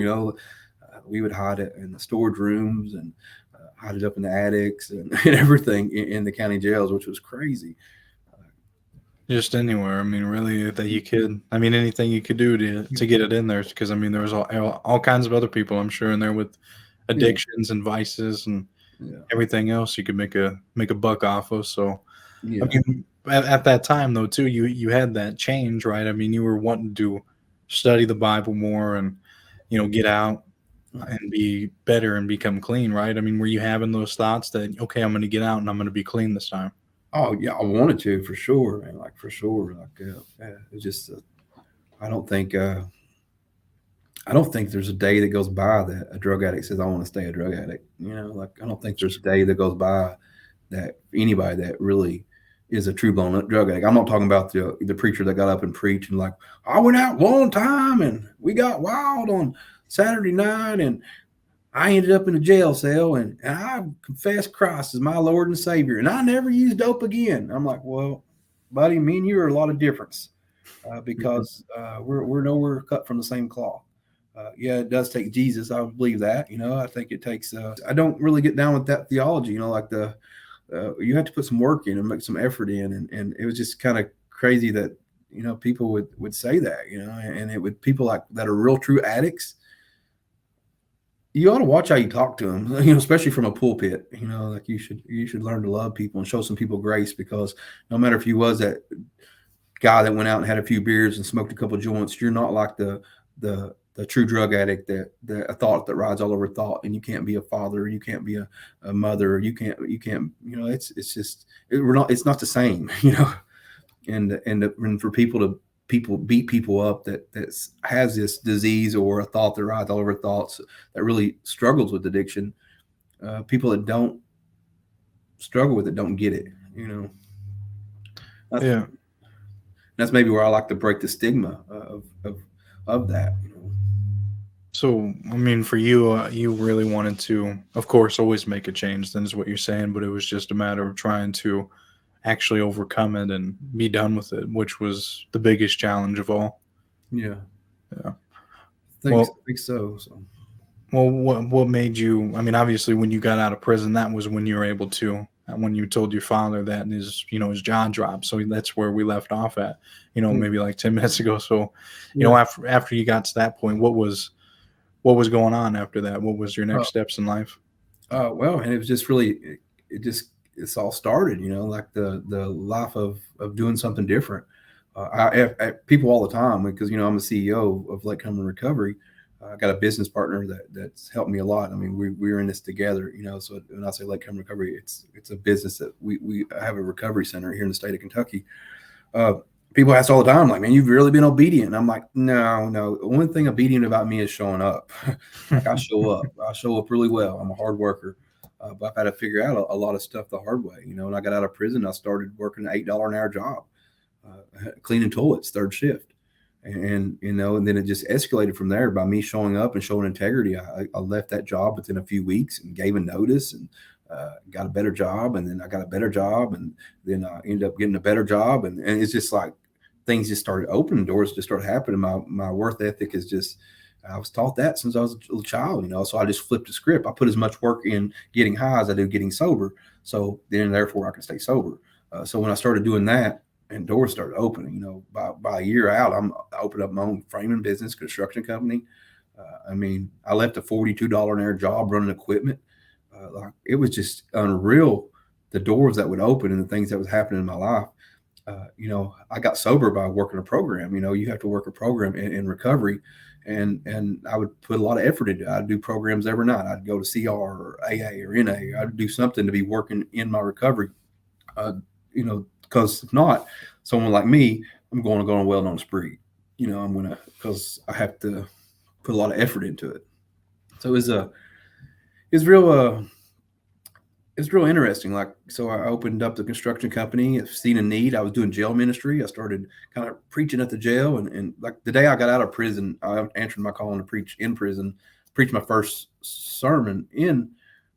We would hide it in the storage rooms and hide it up in the attics and everything in the county jails, which was crazy. Just anywhere. I mean, really, that you could. I mean, anything you could do to get it in there, because I mean, there was all kinds of other people, I'm sure, in there with addictions and vices and everything else you could make a buck off of. So, I mean, at that time though, too, you had that change, right? I mean, you were wanting to study the Bible more and get out and be better and become clean, right? I mean, were you having those thoughts that okay, I'm going to get out and I'm going to be clean this time? Oh yeah, I wanted to for sure, man. Like for sure. Like it's just I don't think there's a day that goes by that a drug addict says I want to stay a drug addict. Like I don't think there's a day that goes by that anybody that really is a true blown drug addict. I'm not talking about the preacher that got up and preached and like I went out one time and we got wild on Saturday night and I ended up in a jail cell and I confessed Christ as my Lord and Savior, and I never used dope again. I'm like, well, buddy, me and you are a lot of difference because we're nowhere cut from the same cloth. Yeah, it does take Jesus. I believe that. I think it takes. I don't really get down with that theology. Like you have to put some work in and make some effort in, and it was just kind of crazy that people would say that. And it would people like that are real true addicts. You ought to watch how you talk to them, especially from a pulpit. Like you should learn to love people and show some people grace, because no matter if you was that guy that went out and had a few beers and smoked a couple of joints, you're not like the true drug addict that a thought that rides all over thought, and you can't be a father, you can't be a mother, you can't it's just it's not the same, and for people beat people up that has this disease or a thought that rides all over thoughts that really struggles with addiction. People that don't struggle with it don't get it. That's maybe where I like to break the stigma of that. So, I mean, for you, you really wanted to, of course, always make a change. Then is what you're saying, but it was just a matter of trying to actually overcome it and be done with it, which was the biggest challenge of all. Yeah. Yeah. I Well, think so. So. well, what made you? I mean, obviously, when you got out of prison, that was when you were able to. When you told your father that his jaw dropped. So that's where we left off at. Yeah. Maybe like 10 minutes ago. So, Yeah. after you got to that point, what was going on after that? What was your next steps in life? Well, and it was just really, it's all started, like the life of doing something different. People all the time, because I'm a CEO of Lake Cumberland Recovery. I got a business partner that's helped me a lot. I mean, we're in this together, So when I say Lake Cumberland Recovery, it's a business that we have a recovery center here in the state of Kentucky. Uh, People ask all the time, like, man, you've really been obedient. And I'm like, no, no. The one thing obedient about me is showing up. Like, I show up. I show up really well. I'm a hard worker. But I've had to figure out a lot of stuff the hard way. When I got out of prison, I started working an $8 an hour job, cleaning toilets, third shift. And then it just escalated from there by me showing up and showing integrity. I left that job within a few weeks and gave a notice and got a better job. And then I got a better job. And then I ended up getting a better job. And it's just like things just started opening, doors just started happening. My worth ethic is just, I was taught that since I was a little child, So I just flipped the script. I put as much work in getting high as I do getting sober. So then, therefore, I can stay sober. So when I started doing that, and doors started opening, by a year out, I opened up my own framing business, construction company. I mean, I left a $42 an hour job running equipment. Like, it was just unreal, the doors that would open and the things that was happening in my life. I got sober by working a program. You have to work a program in recovery, and I would put a lot of effort into it. I'd do programs every night. I'd go to CR or AA or NA. I'd do something to be working in my recovery. Because if not, someone like me, I'm going to go on a well-known spree. I'm going to, because I have to put a lot of effort into it. So it's real, it's real interesting. Like, so I opened up the construction company. I've seen a need. I was doing jail ministry. I started kind of preaching at the jail, and like the day I got out of prison, I answered my calling to preach in prison, preached my first sermon in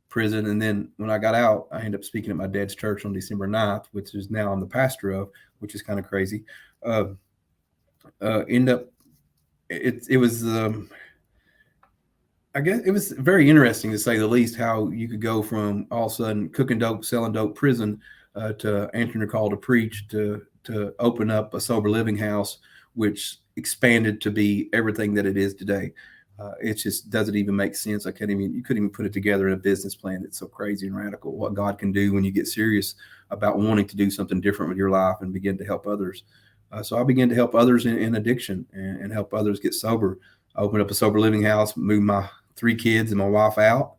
prison. And then when I got out, I ended up speaking at my dad's church on December 9th, which is now I'm the pastor of, which is kind of crazy. End up, it was, I guess it was very interesting, to say the least, how you could go from all of a sudden cooking dope, selling dope, prison, to answering a call to preach, to open up a sober living house, which expanded to be everything that it is today. It just doesn't even make sense. You couldn't even put it together in a business plan. It's so crazy and radical what God can do when you get serious about wanting to do something different with your life and begin to help others. So I began to help others in addiction and help others get sober. I opened up a sober living house, moved my 3 kids and my wife out.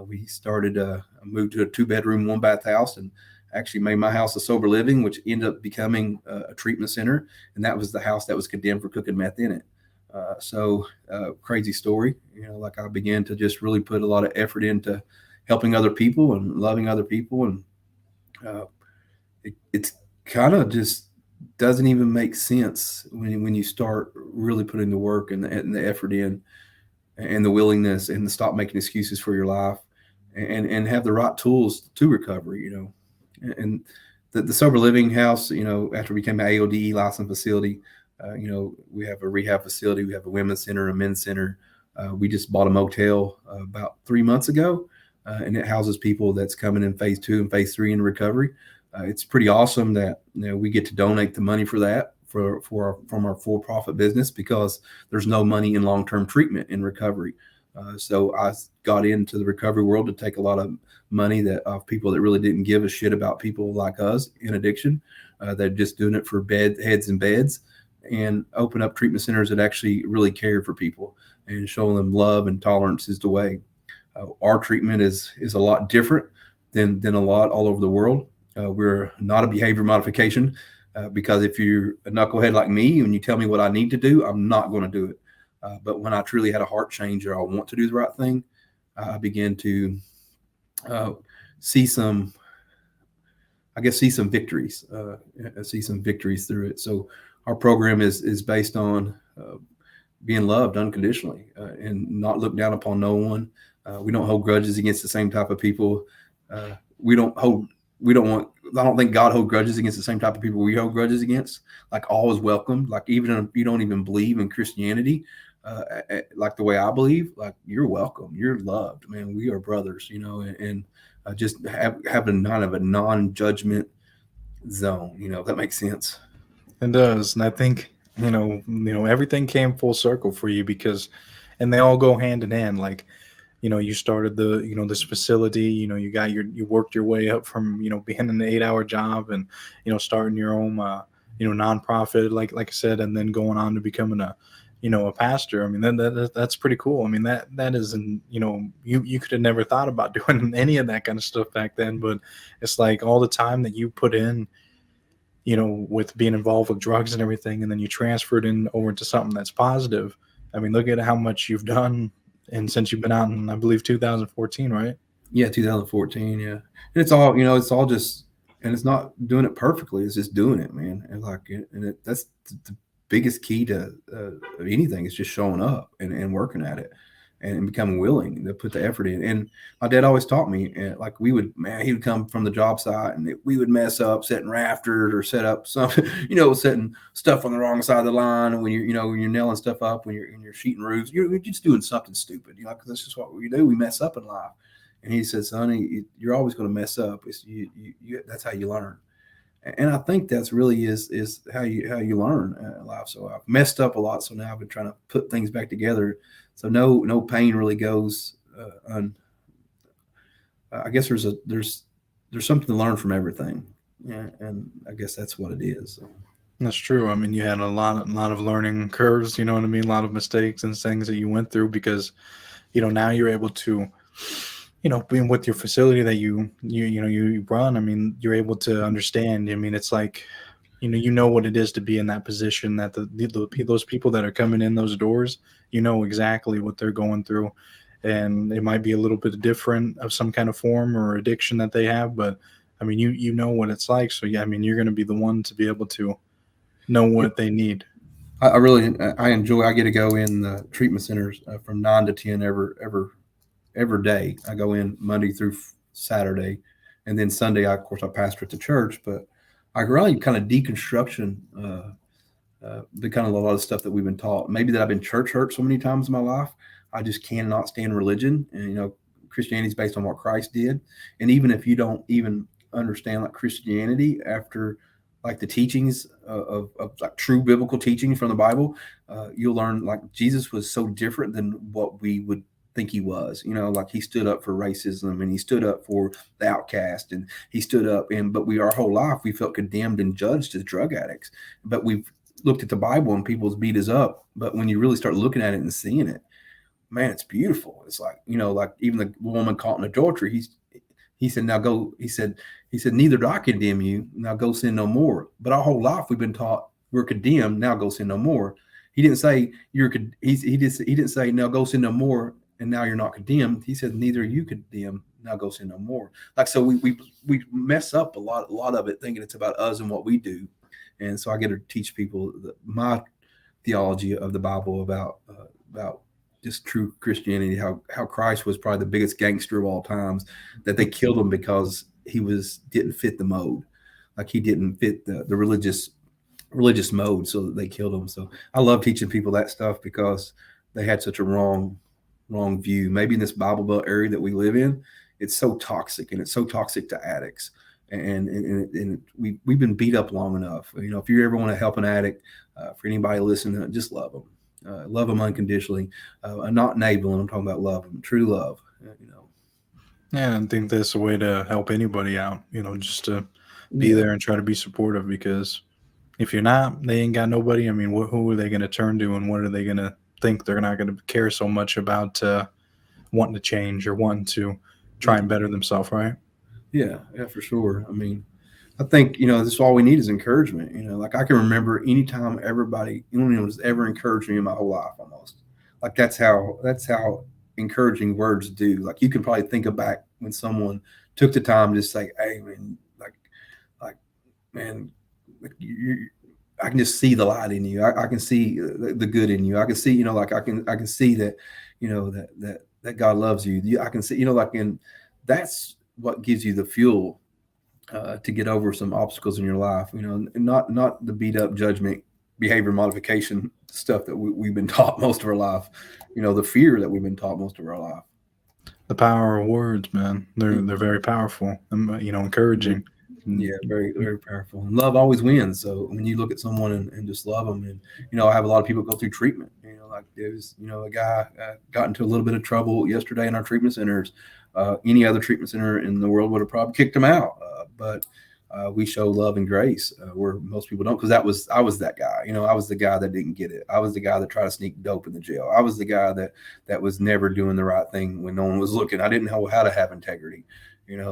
We started, moved to a 2-bedroom, 1-bath house, and actually made my house a sober living, which ended up becoming a treatment center. And that was the house that was condemned for cooking meth in it. Crazy story. Like, I began to just really put a lot of effort into helping other people and loving other people. And it's kind of just doesn't even make sense when you start really putting the work and the effort in, and the willingness, and to stop making excuses for your life, and have the right tools to recovery. And the sober living house, after we became an AODE licensed facility, we have a rehab facility, we have a women's center, a men's center. We just bought a motel about 3 months ago, and it houses people that's coming in phase 2 and phase 3 in recovery. It's pretty awesome that we get to donate the money for that from our for-profit business, because there's no money in long-term treatment in recovery. So I got into the recovery world to take a lot of money of people that really didn't give a shit about people like us in addiction. They're just doing it for heads and beds, and open up treatment centers that actually really care for people and showing them love and tolerance is the way. Our treatment is a lot different than a lot all over the world. We're not a behavior modification, because if you're a knucklehead like me and you tell me what I need to do, I'm not going to do it. But when I truly had a heart change, or I want to do the right thing, I began to see some victories, see some victories through it. So our program is based on being loved unconditionally, and not look down upon no one. We don't hold grudges against the same type of people. We don't hold we don't want. I don't think God hold grudges against the same type of people we hold grudges against. Like all is welcome. Like even if you don't even believe in Christianity, like the way I believe, like you're welcome. You're loved, man. We are brothers, and just having kind of a non-judgment zone. If that makes sense. It does, and I think everything came full circle for you because, and they all go hand in hand. Like, you started this facility. You worked your way up from being an 8-hour job and starting your own nonprofit, like I said, and then going on to becoming a pastor. I mean, that's pretty cool. I mean, that isn't you could have never thought about doing any of that kind of stuff back then, but it's like all the time that you put in with being involved with drugs and everything, and then you transferred in over to something that's positive. I mean, look at how much you've done, and since you've been out in, I believe, 2014, right? Yeah, 2014. Yeah, and it's all just, and it's not doing it perfectly. It's just doing it, man. And that's the biggest key to anything. Is just showing up and working at it, and becoming willing to put the effort in. And my dad always taught me, like he would come from the job site and we would mess up setting rafters or set up something, setting stuff on the wrong side of the line. And when when you're nailing stuff up, when you're sheeting roofs, you're just doing something stupid, because that's just what we do. We mess up in life. And he said, "Sonny, you're always going to mess up. That's how you learn." And I think that's really is how you learn in life. So I've messed up a lot. So now I've been trying to put things back together. So no pain really goes. I guess there's something to learn from everything. Yeah, and I guess that's what it is. So. That's true. I mean, you had a lot of learning curves. You know what I mean? A lot of mistakes and things that you went through because, now you're able to, being with your facility that you run. I mean, you're able to understand. I mean, it's like, you know what it is to be in that position, that those people that are coming in those doors, exactly what they're going through, and it might be a little bit different of some kind of form or addiction that they have, but I mean, you know what it's like. So yeah, I mean, you're going to be the one to be able to know what they need. I really enjoy. I get to go in the treatment centers from 9 to 10 every day. I go in Monday through Saturday, and then Sunday, of course, I pastor at the church. But I really kind of deconstruction the kind of a lot of stuff that we've been taught. Maybe that I've been church hurt so many times in my life. I just cannot stand religion, and Christianity is based on what Christ did. And even if you don't even understand like Christianity after like the teachings of like true biblical teachings from the Bible, you'll learn like Jesus was so different than what we would think he was. Like he stood up for racism, and he stood up for the outcast, and he stood up. But our whole life we felt condemned and judged as drug addicts. But we've looked at the Bible and people's beat us up. But when you really start looking at it and seeing it, man, it's beautiful. It's like, like even the woman caught in adultery, he said, now go, he said, neither do I condemn you. Now go sin no more. But our whole life we've been taught we're condemned. Now go sin no more. He didn't say he didn't say now go sin no more. And now you're not condemned. He said, neither are you condemned. Now go sin no more. Like, so we mess up a lot of it thinking it's about us and what we do. And so I get to teach people my theology of the Bible about just true Christianity, how Christ was probably the biggest gangster of all times, that they killed him because he didn't fit the mode. Like he didn't fit the religious mode, so that they killed him. So I love teaching people that stuff because they had such a wrong view. Maybe in this Bible Belt area that we live in, it's so toxic, and it's so toxic to addicts. And we've been beat up long enough. If you ever want to help an addict, for anybody listening, just love them. Love them unconditionally, not enabling. I'm talking about love them, true love. Yeah, I think that's a way to help anybody out. Just to be there and try to be supportive. Because if you're not, they ain't got nobody. I mean, who are they going to turn to, and what are they going to think? They're not going to care so much about wanting to change or wanting to try and better themselves, right? Yeah, for sure. I mean, I think, this is all we need is encouragement. Like I can remember anytime everybody, has ever encouraged me in my whole life almost. Like that's how encouraging words do. Like you can probably think of back when someone took the time to say, hey, man, like, man, I can just see the light in you. I can see the good in you. I can see, like I can see that, that God loves you. I can see, and that's what gives you the fuel to get over some obstacles in your life. And not the beat up judgment, behavior modification stuff that we've been taught most of our life. The fear that we've been taught most of our life. The power of words, man. They're very powerful and Mhm. encouraging. And Yeah, very, very powerful. And love always wins. So when you look at someone and just love them, and I have a lot of people go through treatment. Like there's a guy got into a little bit of trouble yesterday in our treatment centers. Any other treatment center in the world would have probably kicked him out. But we show love and grace where most people don't, because I was that guy. I was the guy that didn't get it. I was the guy that tried to sneak dope in the jail. I was the guy that was never doing the right thing when no one was looking. I didn't know how to have integrity.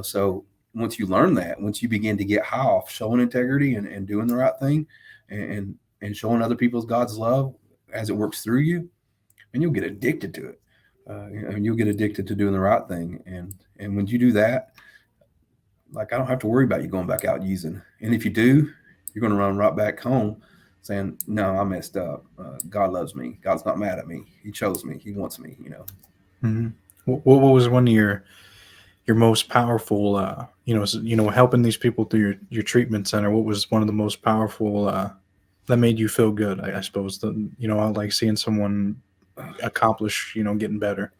So once you learn that, once you begin to get high off showing integrity and doing the right thing, and showing other people's God's love as it works through you, and you'll get addicted to it. And you'll get addicted to doing the right thing. And when you do that, like I don't have to worry about you going back out using. And if you do, you're going to run right back home saying, "No, I messed up. God loves me. God's not mad at me. He chose me. He wants me." mm-hmm. What was one of your most powerful, helping these people through your treatment center? What was one of the most powerful that made you feel good? I suppose like seeing someone accomplish, getting better.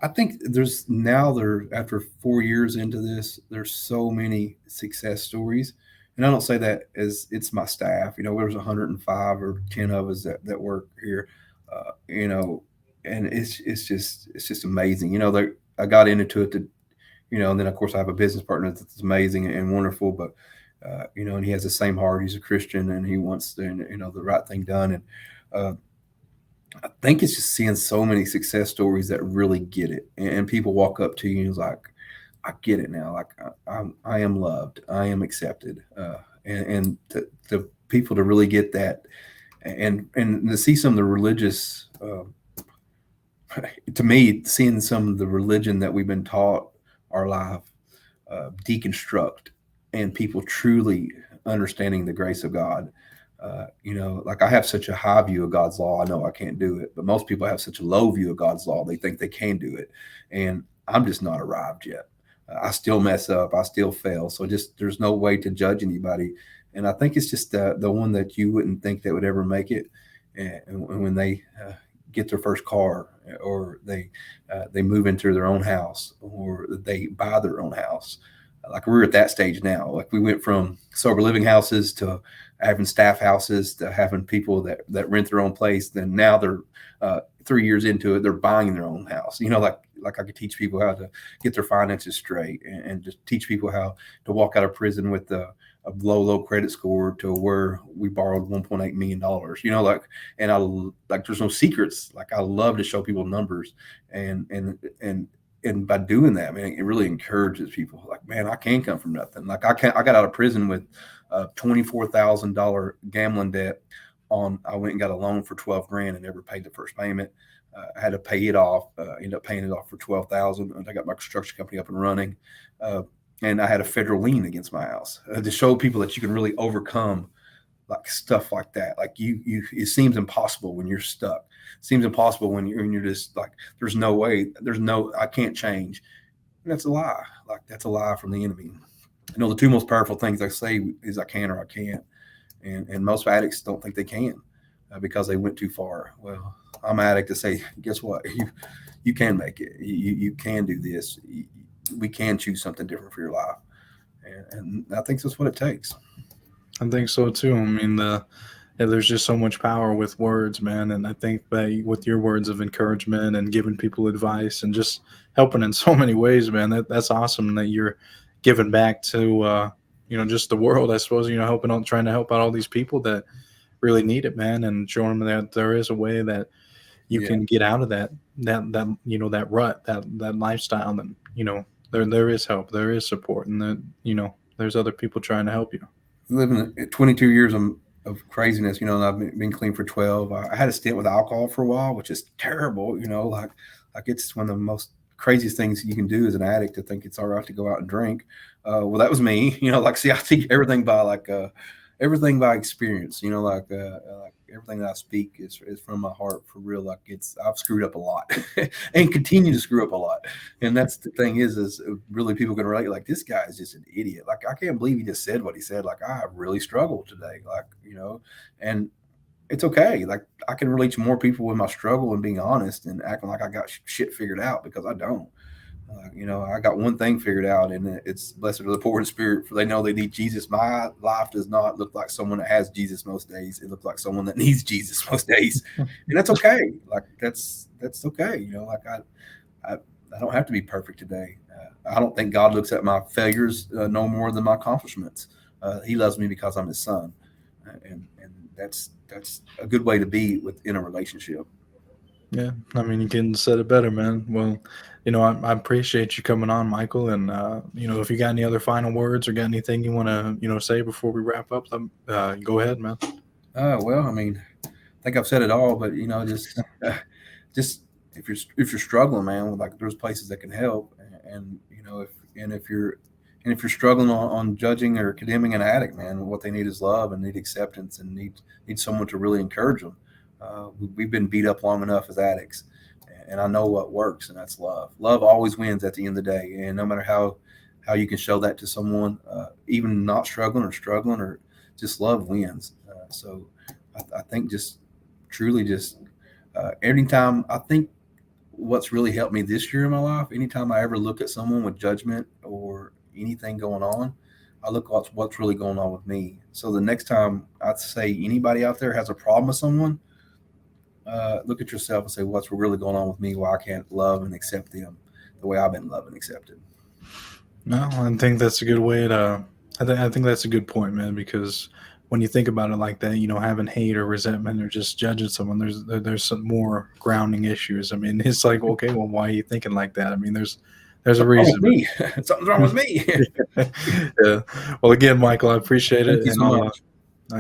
I think after 4 years into this, there's so many success stories. And I don't say that as it's my staff. There's 105 or 10 of us that work here. And it's just amazing. I got into it and then of course I have a business partner that's amazing and wonderful, but and he has the same heart. He's a Christian and he wants the right thing done. And uh, I think it's just seeing so many success stories that really get it, and people walk up to you and it's like, I get it now. Like I am loved, I am accepted, and to people to really get that, and to see some of the religious, to me, seeing some of the religion that we've been taught our life, deconstruct, and people truly understanding the grace of God. Like I have such a high view of God's law. I know I can't do it, but most people have such a low view of God's law. They think they can do it. And I'm just not arrived yet. I still mess up. I still fail. So just, there's no way to judge anybody. And I think it's just the one that you wouldn't think that would ever make it. And when they get their first car, or they move into their own house, or they buy their own house. Like we're at that stage now. Like we went from sober living houses to having staff houses to having people that rent their own place. Then now they're 3 years into it, they're buying their own house. Like I could teach people how to get their finances straight, and just teach people how to walk out of prison with a low credit score to where we borrowed $1.8 million. And I like there's no secrets. Like I love to show people numbers, and by doing that, man, it really encourages people. Like, man, I can come from nothing. Like I got out of prison with $24,000 gambling debt. I went and got a loan for 12 grand and never paid the first payment. I had to pay it off. Ended up paying it off for 12,000. I got my construction company up and running, and I had a federal lien against my house to show people that you can really overcome like stuff like that. Like it seems impossible when you're stuck. It seems impossible when you're just like, there's no way, I can't change. And that's a lie. Like that's a lie from the enemy. The two most powerful things I say is I can or I can't. And most addicts don't think they can because they went too far. Well, I'm an addict to say, guess what? You can make it. You can do this. We can choose something different for your life. And I think that's what it takes. I think so too. I mean, there's just so much power with words, man. And I think that with your words of encouragement and giving people advice and just helping in so many ways, man, that's awesome that you're giving back to, just the world, I suppose, trying to help out all these people that really need it, man, and showing them that there is a way that you can get out of that rut, that lifestyle. And, there is help, there is support, and that, there's other people trying to help you. Living 22 years of craziness, and I've been clean for 12. I had a stint with alcohol for a while, which is terrible, like it's one of the most craziest things you can do as an addict, to think it's all right to go out and drink. Well, that was me, like, see, I think everything by like everything by experience. Like everything that I speak is from my heart for real. Like I've screwed up a lot and continue to screw up a lot. And that's the thing is really people can relate. Like, this guy is just an idiot. Like, I can't believe he just said what he said. Like, I really struggled today. Like, and it's okay. Like, I can relate to more people with my struggle and being honest and acting like I got shit figured out, because I don't. I got one thing figured out, and it's blessed are the poor in spirit, for they know they need Jesus. My life does not look like someone that has Jesus most days. It looks like someone that needs Jesus most days, and that's okay. Like, that's okay. Like I don't have to be perfect today. I don't think God looks at my failures no more than my accomplishments. He loves me because I'm His son, and that's a good way to be within a relationship. Yeah, I mean, you couldn't said it better, man. Well, I appreciate you coming on, Michael. And, if you got any other final words or got anything you want to, say before we wrap up, go ahead, man. Well, I mean, I think I've said it all, but, just if you're struggling, man, like, there's places that can help. And if you're struggling on judging or condemning an addict, man, what they need is love and need acceptance and need someone to really encourage them. We've been beat up long enough as addicts, and I know what works, and that's love. Love always wins at the end of the day, and no matter how you can show that to someone, even not struggling or just love wins. So I think just truly just anytime, I think what's really helped me this year in my life, anytime I ever look at someone with judgment or anything going on, I look at what's really going on with me. So the next time I'd say anybody out there has a problem with someone, look at yourself and say, what's really going on with me? Why I can't love and accept them the way I've been loved and accepted. No, I think that's a good way to. I think that's a good point, man. Because when you think about it like that, having hate or resentment or just judging someone, there's some more grounding issues. I mean, it's like, okay, well, why are you thinking like that? I mean, there's a reason. Something's wrong with me. Yeah. Well, again, Michael, I appreciate it. Thank you so much.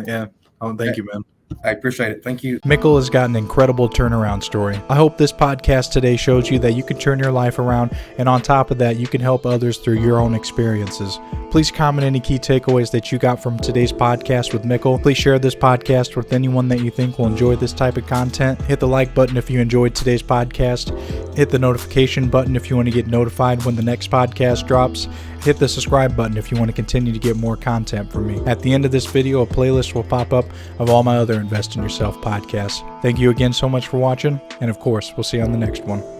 Yeah. Oh, thank you, man. I appreciate it. Thank you. Mikkle has got an incredible turnaround story. I hope this podcast today shows you that you can turn your life around, and on top of that, you can help others through your own experiences. Please comment any key takeaways that you got from today's podcast with Mikkle. Please share this podcast with anyone that you think will enjoy this type of content. Hit the like button if you enjoyed today's podcast. Hit the notification button if you want to get notified when the next podcast drops. Hit the subscribe button if you want to continue to get more content from me. At the end of this video, a playlist will pop up of all my other Invest in Yourself podcasts. Thank you again so much for watching, and of course, we'll see you on the next one.